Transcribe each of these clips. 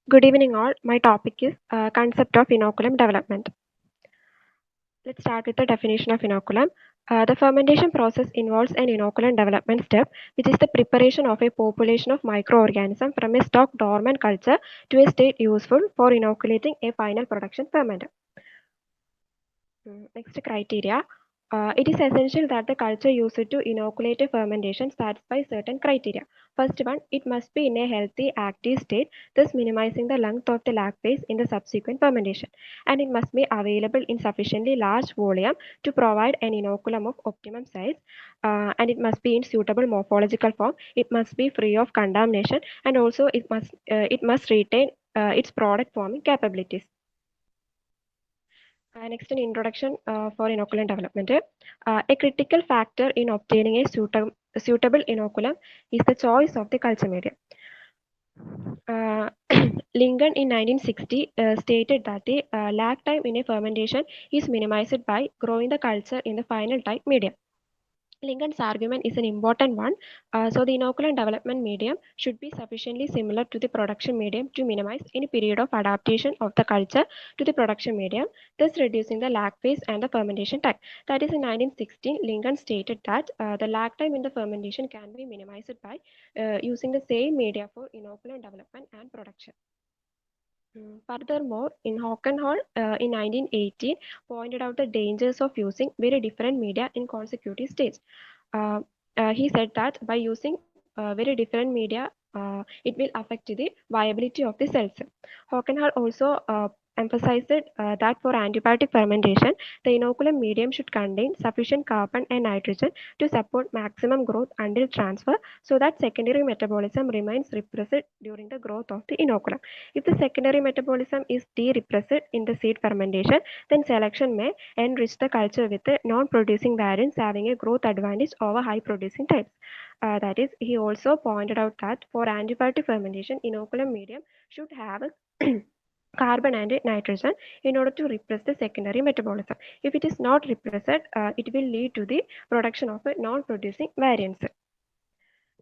Good evening all. My topic is concept of inoculum development. Let's start with the definition of inoculum. The fermentation process involves an inoculum development step, which is the preparation of a population of microorganisms from a stock dormant culture to a state useful for inoculating a final production ferment. Next criteria. It is essential that the culture used to inoculate a fermentation satisfies certain criteria. First one, it must be in a healthy, active state, thus minimizing the length of the lag phase in the subsequent fermentation. And it must be available in sufficiently large volume to provide an inoculum of optimum size. And it must be in suitable morphological form. It must be free of contamination, and also it must retain its product forming capabilities. Next, an introduction for inoculum development. A critical factor in obtaining a suitable inoculum is the choice of the culture medium. Lincoln in 1960 stated that the lag time in a fermentation is minimized by growing the culture in the final type medium. Lincoln's argument is an important one. So the inoculant development medium should be sufficiently similar to the production medium to minimize any period of adaptation of the culture to the production medium, thus reducing the lag phase and the fermentation time. That is, in 1916, Lincoln stated that the lag time in the fermentation can be minimized by using the same media for inoculant development and production. Furthermore, in Hockenhall in 1918 pointed out the dangers of using very different media in consecutive stages. Uh, he said that by using very different media, it will affect the viability of the cells. Hockenhall also emphasized that for antibiotic fermentation, the inoculum medium should contain sufficient carbon and nitrogen to support maximum growth until transfer, so that secondary metabolism remains repressed during the growth of the inoculum. If the secondary metabolism is de-repressed in the seed fermentation, then selection may enrich the culture with non-producing variants having a growth advantage over high-producing types. That is, he also pointed out that for antibiotic fermentation, inoculum medium should have carbon and nitrogen in order to repress the secondary metabolism. If it is not repressed, it will lead to the production of non-producing variants.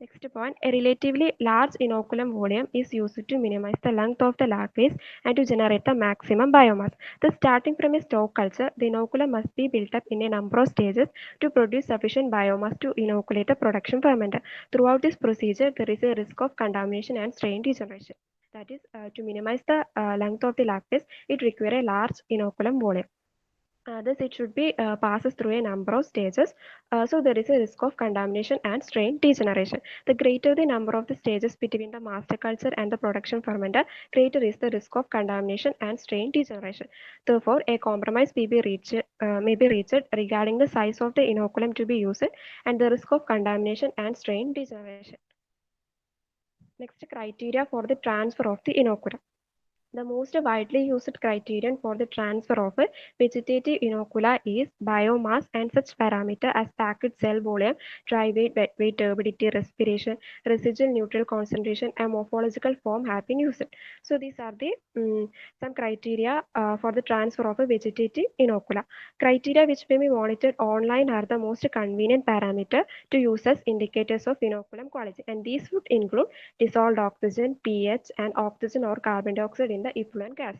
Next point, a relatively large inoculum volume is used to minimize the length of the lag phase and to generate the maximum biomass. Thus, starting from a stock culture, the inoculum must be built up in a number of stages to produce sufficient biomass to inoculate the production fermenter. Throughout this procedure, there is a risk of contamination and strain degeneration. That is, to minimize the length of the lag phase, it requires a large inoculum volume. Thus, it should be passes through a number of stages. So there is a risk of contamination and strain degeneration. The greater the number of the stages between the master culture and the production fermenter, greater is the risk of contamination and strain degeneration. Therefore, a compromise may be reached regarding the size of the inoculum to be used and the risk of contamination and strain degeneration. Next, criteria for the transfer of the inoculum. The most widely used criterion for the transfer of vegetative inocula is biomass and such parameter as packed cell volume, dry weight, wet weight, turbidity, respiration, residual neutral concentration, and morphological form have been used. So these are the some criteria for the transfer of a vegetative inocula. Criteria which may be monitored online are the most convenient parameter to use as indicators of inoculum quality, and these would include dissolved oxygen, pH, and oxygen or carbon dioxide in the effluent gas.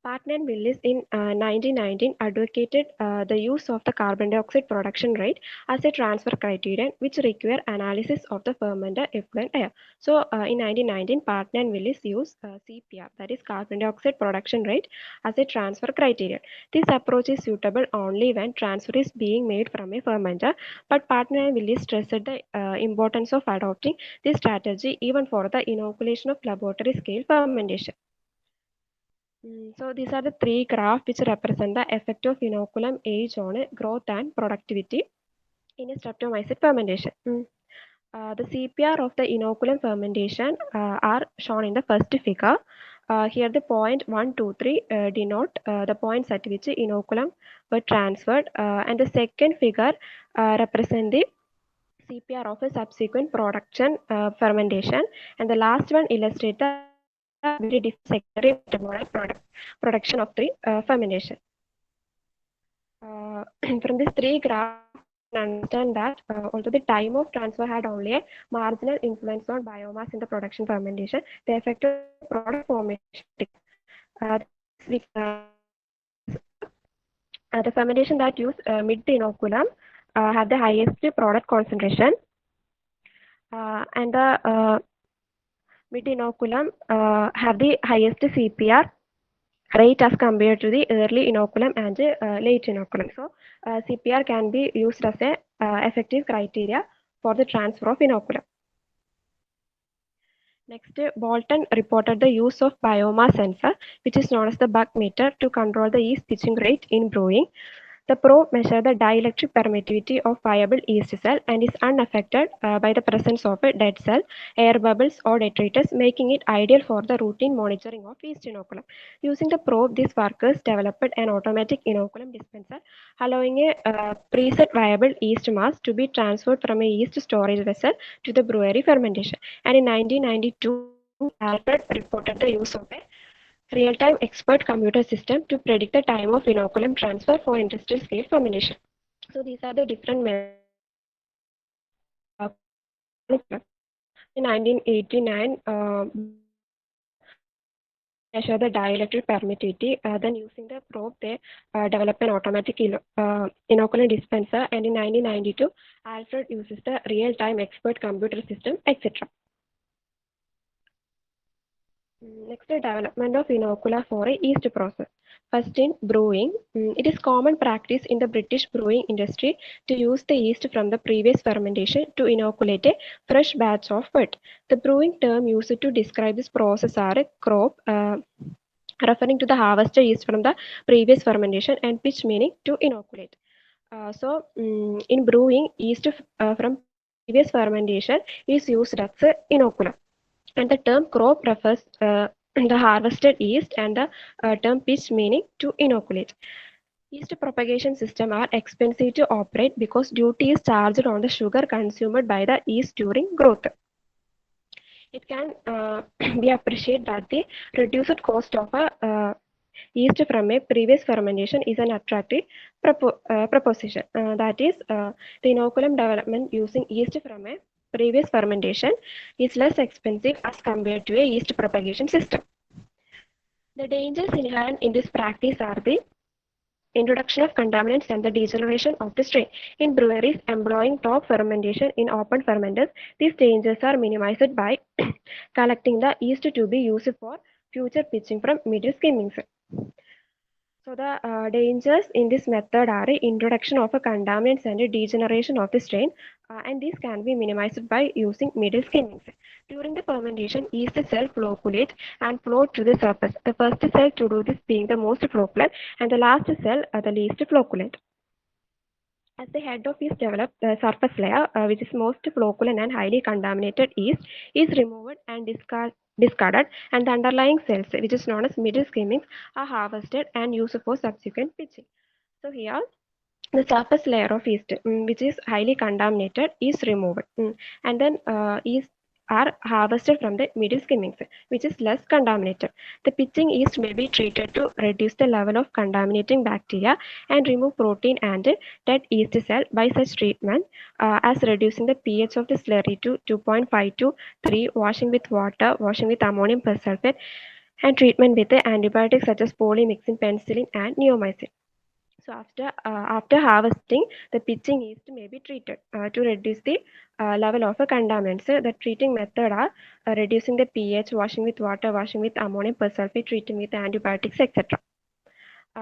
Partner and Willis in 1919 advocated the use of the carbon dioxide production rate as a transfer criterion, which require analysis of the fermenter effluent air. So in 1919, Partner and Willis used CPR, that is carbon dioxide production rate, as a transfer criterion. This approach is suitable only when transfer is being made from a fermenter, but Partner and Willis stressed the importance of adopting this strategy even for the inoculation of laboratory scale fermentation. So these are the three graphs which represent the effect of inoculum age on growth and productivity in a streptomycet fermentation. The CPR of the inoculum fermentation are shown in the first figure. Here the point 1, 2, 3 denote the points at which inoculum were transferred, and the second figure represent the CPR of a subsequent production fermentation, and the last one illustrates the very different secondary metabolic production of the fermentation. From these three graphs, understand that although the time of transfer had only a marginal influence on biomass in the production fermentation, the effect of the product formation multiplied. The fermentation that use mid inoculum have the highest product concentration, and the mid inoculum have the highest CPR rate as compared to the early inoculum and late inoculum. So, CPR can be used as a effective criteria for the transfer of inoculum. Next, Bolton reported the use of biomass sensor, which is known as the bug meter, to control the yeast pitching rate in brewing. The probe measures the dielectric permittivity of viable yeast cell and is unaffected by the presence of a dead cell, air bubbles, or detritus, making it ideal for the routine monitoring of yeast inoculum. Using the probe, these workers developed an automatic inoculum dispenser, allowing a preset viable yeast mass to be transferred from a yeast storage vessel to the brewery fermentation. And in 1992, Alfred reported the use of a real-time expert computer system to predict the time of inoculum transfer for industrial scale fermentation. So these are the different methods for inoculum. In 1989, measure the dielectric permittivity. Then using the probe, they develop an automatic inoculum dispenser. And in 1992, Alfred uses the real-time expert computer system, etc. Next, the development of inocula for a yeast process. First, in brewing, it is common practice in the British brewing industry to use the yeast from the previous fermentation to inoculate a fresh batch of wort. The brewing term used to describe this process are a crop, referring to the harvested yeast from the previous fermentation, and pitch meaning to inoculate. In brewing, yeast from previous fermentation is used as a inoculum. And the term crop refers the harvested yeast, and the term pitch meaning to inoculate. Yeast propagation systems are expensive to operate because duty is charged on the sugar consumed by the yeast during growth. It can be appreciated that the reduced cost of a yeast from a previous fermentation is an attractive proposition. That is, the inoculum development using yeast from a previous fermentation is less expensive as compared to a yeast propagation system. The dangers inherent in this practice are the introduction of contaminants and the degeneration of the strain. In breweries employing top fermentation in open fermenters, these dangers are minimized by collecting the yeast to be used for future pitching from middle skimmings. So the dangers in this method are introduction of a contaminants and a degeneration of the strain, and these can be minimized by using middle skimmings. During the fermentation, yeast cell flocculate and float to the surface. The first cell to do this being the most flocculent, and the last cell the least flocculent. As the head of yeast developed, the surface layer, which is most flocculent and highly contaminated yeast, is removed and discarded, and the underlying cells, which is known as middle skimmings, are harvested and used for subsequent pitching. So here, the surface layer of yeast, which is highly contaminated, is removed, and then yeast are harvested from the middle skimmings, which is less contaminated. The pitching yeast may be treated to reduce the level of contaminating bacteria and remove protein and dead yeast cell. By such treatment, as reducing the pH of the slurry to 2.5 to 3, washing with water, washing with ammonium persulfate, and treatment with the antibiotics such as polymyxin, penicillin, and neomycin. So after harvesting, the pitching yeast may be treated to reduce the level of contaminants. The treating method are reducing the pH, washing with water, washing with ammonium persulfate, treating with antibiotics, etc.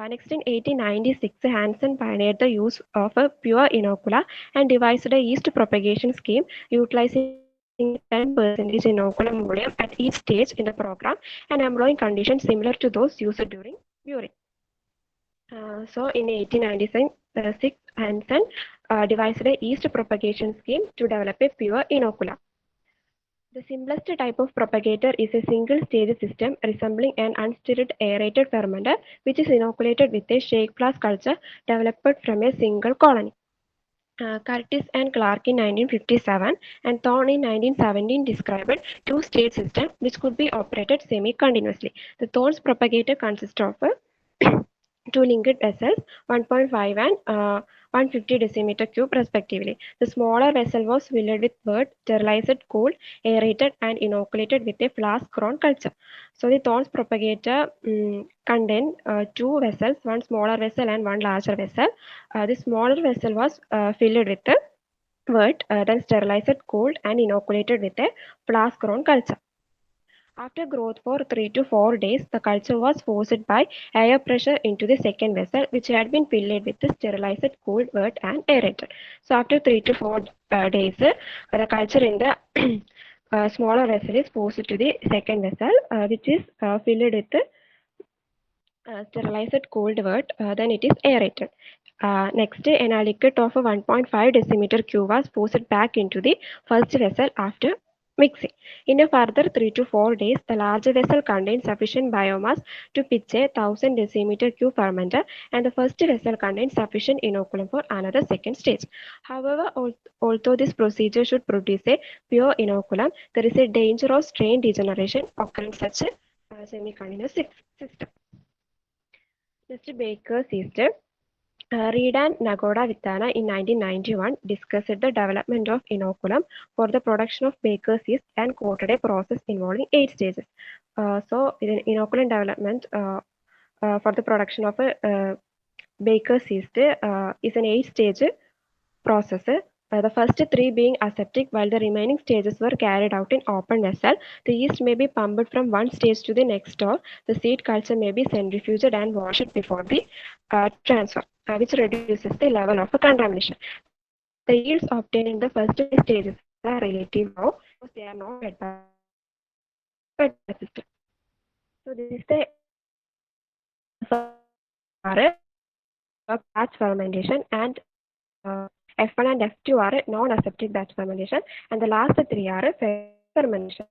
Next, in 1896, Hansen pioneered the use of a pure inocula and devised a yeast propagation scheme utilizing a 10% inoculum volume at each stage in the program and employing conditions similar to those used during brewing. So in 1896, Hansen devised a yeast propagation scheme to develop a pure inocula. The simplest type of propagator is a single-stage system resembling an unstirred aerated fermenter, which is inoculated with a shake flask culture developed from a single colony. Curtis and Clark in 1957 and Thorne in 1917 described two-stage system which could be operated semi-continuously. The Thorne's propagator consists of a two linked vessels, 1.5 and 150 decimeter cube respectively. The smaller vessel was filled with wort, sterilized, cooled, aerated, and inoculated with a flask grown culture. So the thorns propagator contained two vessels, one smaller vessel and one larger vessel. The smaller vessel was filled with the wort, then sterilized, cooled, and inoculated with a flask grown culture. After growth for 3 to 4 days, the culture was forced by air pressure into the second vessel, which had been filled with the sterilized, cooled wort and aerated. So after 3 to 4 days, the culture in the smaller vessel is forced to the second vessel, which is filled with the sterilized cold wort, then it is aerated. Next, a liquid of 1.5 decimeter cube was forced back into the first vessel after mixing. In a further 3 to 4 days, the larger vessel contained sufficient biomass to pitch a 1000 decimeter cube fermenter, and the first vessel contained sufficient inoculum for another second stage. However, although this procedure should produce a pure inoculum, there is a danger of strain degeneration occurring such a semi-continuous system. Next, Baker's yeast. Reed and Nagoda Vitana in 1991 discussed the development of inoculum for the production of baker's yeast and quoted a process involving 8 stages. So, inoculum development for the production of a baker's yeast is an 8-stage process. The first 3 being aseptic, while the remaining stages were carried out in open vessel. The yeast may be pumped from one stage to the next, or the seed culture may be centrifuged and washed before the transfer, which reduces the level of contamination. The yields obtained in the first 3 stages are relatively low because they are not fed by the system. So this is the first 3 are batch fermentation, and F1 and F2 are non-aseptic batch fermentation, and the last 3 are fermentation.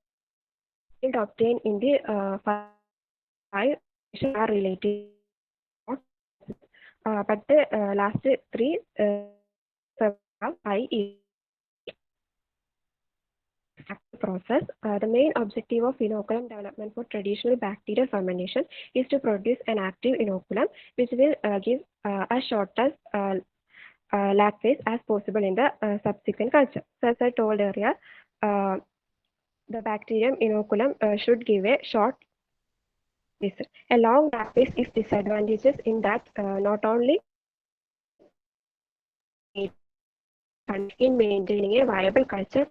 Yield obtained in the first 5 are relatively not, but the last 3 have high yield. Process. The main objective of inoculum development for traditional bacterial fermentation is to produce an active inoculum which will give as shortest lag phase as possible in the subsequent culture. So as I told earlier, the bacterium inoculum should give a short phase. A long lag phase is disadvantageous in that not only in maintaining a viable culture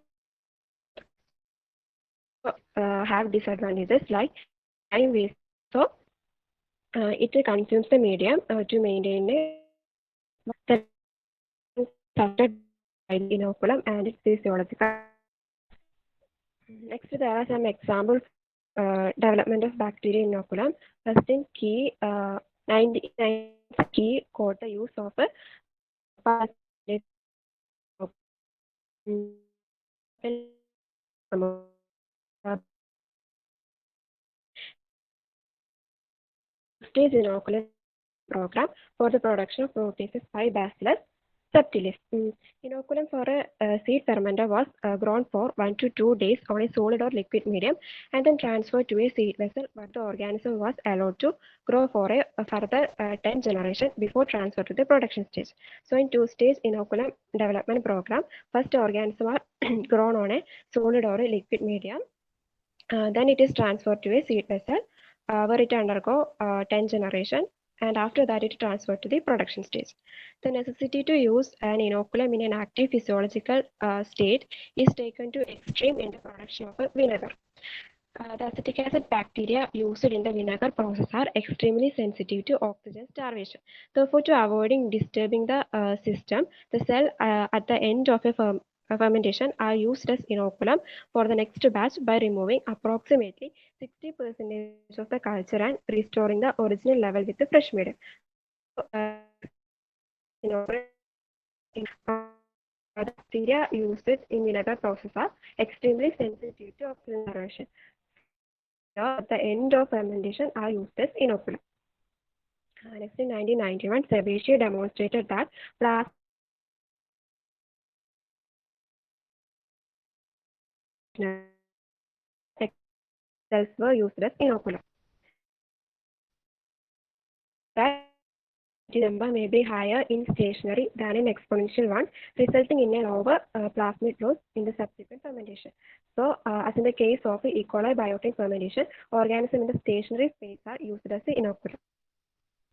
have disadvantages like time waste. So it consumes the medium to maintain the affected by the inoculum and its physiological. Next, there are some examples development of bacteria inoculum. First, in key 99 key caught the use of a stage inoculum program for the production of proteases by Bacillus subtilis. Inoculum for a seed fermenter was grown for 1 to 2 days on a solid or liquid medium and then transferred to a seed vessel, but the organism was allowed to grow for a further 10 generations before transfer to the production stage. So in 2-stage inoculum development program, first organism are grown on a solid or a liquid medium. Then it is transferred to a seed vessel where it undergo 10 generation, and after that it is transferred to the production stage. The necessity to use an inoculum in an active physiological state is taken to extreme in the production of a vinegar. The acetic acid bacteria used in the vinegar process are extremely sensitive to oxygen starvation. Therefore, to avoiding disturbing the system, the cell at the end of a fermentation are used as inoculum for the next batch by removing approximately 60% of the culture and restoring the original level with the fresh medium. So, inoculum, the bacteria used in vinegar process are extremely sensitive to oxygen starvation. At the end of fermentation are used as inoculum. Next, in 1991, Sebastian demonstrated that plasma cells were used as inoculum. That number may be higher in stationary than in exponential one, resulting in a lower plasmid loss in the subsequent fermentation. So, as in the case of E. coli biotin fermentation, organisms in the stationary phase are used as the inoculum.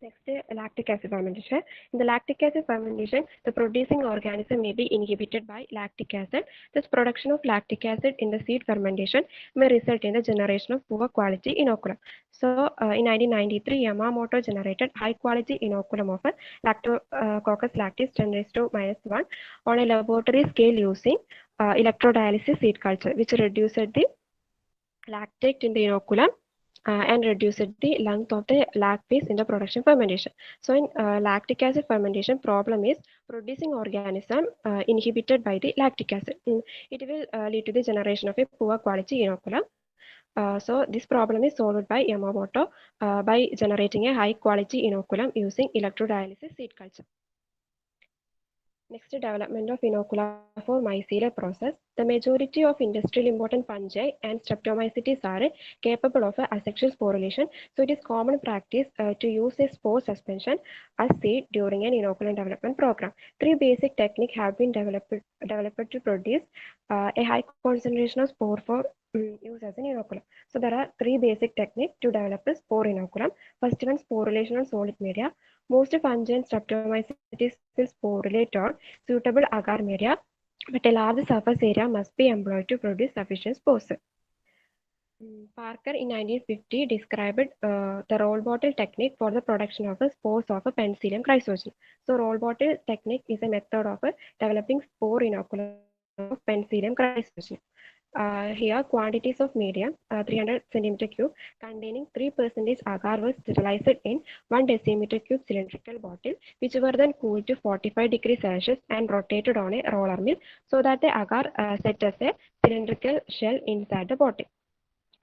Next, lactic acid fermentation. In the lactic acid fermentation, the producing organism may be inhibited by lactic acid. This production of lactic acid in the seed fermentation may result in the generation of poor quality inoculum. So, in 1993, Yamamoto generated high quality inoculum of Lactococcus lactis 10 raised to minus 1 on a laboratory scale using electrodialysis seed culture, which reduced the lactate in the inoculum and reduced the length of the lag phase in the production fermentation. So in lactic acid fermentation, problem is producing organism inhibited by the lactic acid. It will lead to the generation of a poor quality inoculum. So this problem is solved by Yamamoto by generating a high quality inoculum using electrodialysis seed culture. Next, development of inocula for mycelial process. The majority of industrial important fungi and streptomycetes are capable of asexual sporulation. So it is common practice to use a spore suspension as seed during an inoculum development program. Three basic techniques have been developed to produce a high concentration of spore for use as an inoculum. So there are three basic techniques to develop a spore inoculum. First one, sporulation on solid media. Most fungi and streptomycetes will sporulate on suitable agar media, but a large surface area must be employed to produce sufficient spores. Parker in 1950 described the roll bottle technique for the production of the spores of a Penicillium chrysogenum. So, roll bottle technique is a method of developing spore inoculum of Penicillium chrysogenum. Here, quantities of medium 300 centimeter cube containing 3% agar were sterilized in 1 decimeter cube cylindrical bottle, which were then cooled to 45 degrees Celsius and rotated on a roller mill so that the agar set as a cylindrical shell inside the bottle.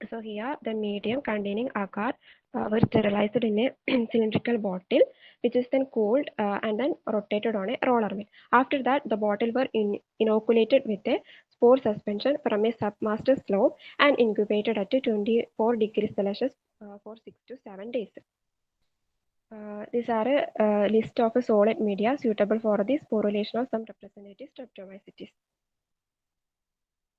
So here the medium containing agar were sterilized in a cylindrical bottle, which is then cooled and then rotated on a roller mill. After that, the bottle were inoculated with a spore suspension from a submaster slope and incubated at 24 degrees Celsius for 6 to 7 days. These are a list of solid media suitable for the sporulation of some representative streptomycetes.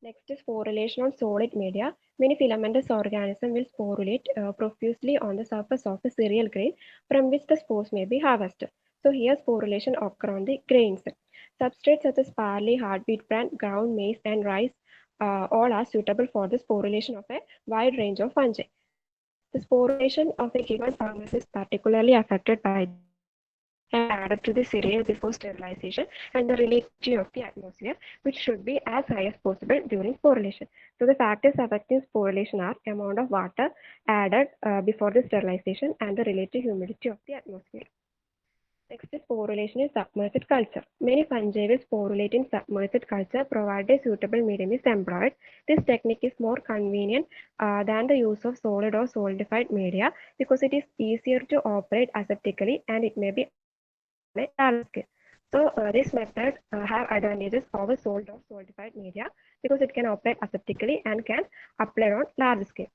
Next is sporulation on solid media. Many filamentous organisms will sporulate profusely on the surface of a cereal grain from which the spores may be harvested. So here sporulation occurs on the grains. Substrates such as barley, hard wheat bran, ground maize and rice all are suitable for the sporulation of a wide range of fungi. The sporulation of a given fungus is particularly affected by the amount of agar added to the cereal before sterilization and the relativity of the atmosphere, which should be as high as possible during sporulation. So the factors affecting sporulation are amount of water added before the sterilization and the relative humidity of the atmosphere. Next is sporulation in submerged culture. Many fungi will sporulate in submerged culture provided a suitable medium is employed. This technique is more convenient than the use of solid or solidified media because it is easier to operate aseptically and it may be applied on a large scale. So this method have advantages over solid or solidified media because it can operate aseptically and can apply on large scale.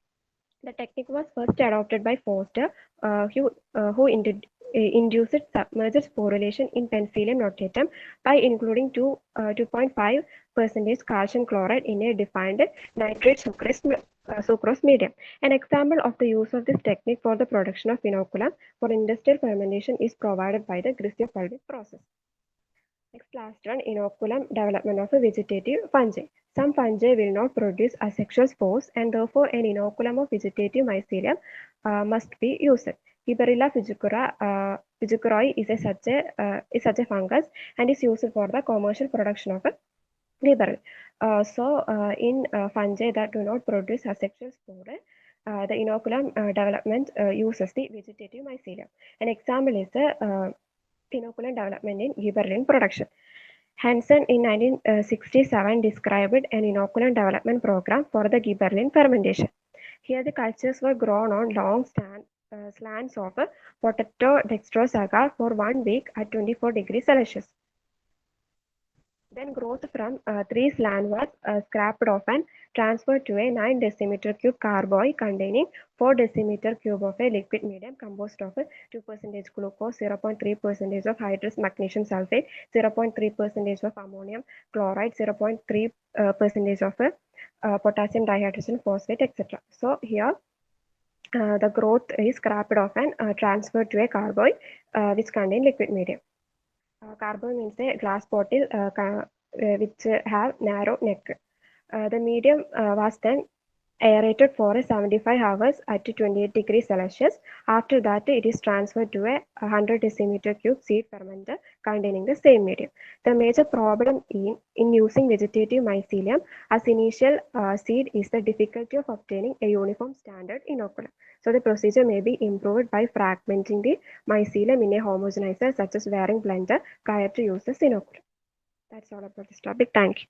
The technique was first adopted by Foster, who induced submerged sporulation in Penicillium notatum by including 2.5% calcium chloride in a defined nitrate sucrose medium. An example of the use of this technique for the production of inoculum for industrial fermentation is provided by the Gristio-Fulvich process. Next, last one, inoculum development of a vegetative fungi. Some fungi will not produce asexual spores and therefore an inoculum of vegetative mycelium must be used. Gibberella fujikura is such a fungus and is used for the commercial production of a gibberella. In fungi that do not produce asexual spore, the inoculum development uses the vegetative mycelium. An example is the inoculum development in gibberellin production. Hansen in 1967 described an inoculum development program for the gibberellin fermentation. Here the cultures were grown on long slants of potato dextrose agar for 1 week at 24 degrees Celsius. Then growth from three slant was scrapped off and transferred to a 9 decimeter cube carboy containing 4 decimeter cube of a liquid medium composed of 2% glucose, 0.3% of hydrous magnesium sulfate, 0.3% of ammonium chloride, 0.3 percentage of potassium dihydrogen phosphate, etc. So here the growth is scrapped off and transferred to a carboy which contain liquid medium. Carboy means a glass bottle which have narrow neck. The medium was then aerated for 75 hours at 28 degrees Celsius. After that, it is transferred to a 100 decimeter cube seed fermenter containing the same medium. The major problem in using vegetative mycelium as initial seed is the difficulty of obtaining a uniform standard inoculum. So the procedure may be improved by fragmenting the mycelium in a homogenizer such as Waring blender prior to use the inoculum. That's all about this topic. Thank you.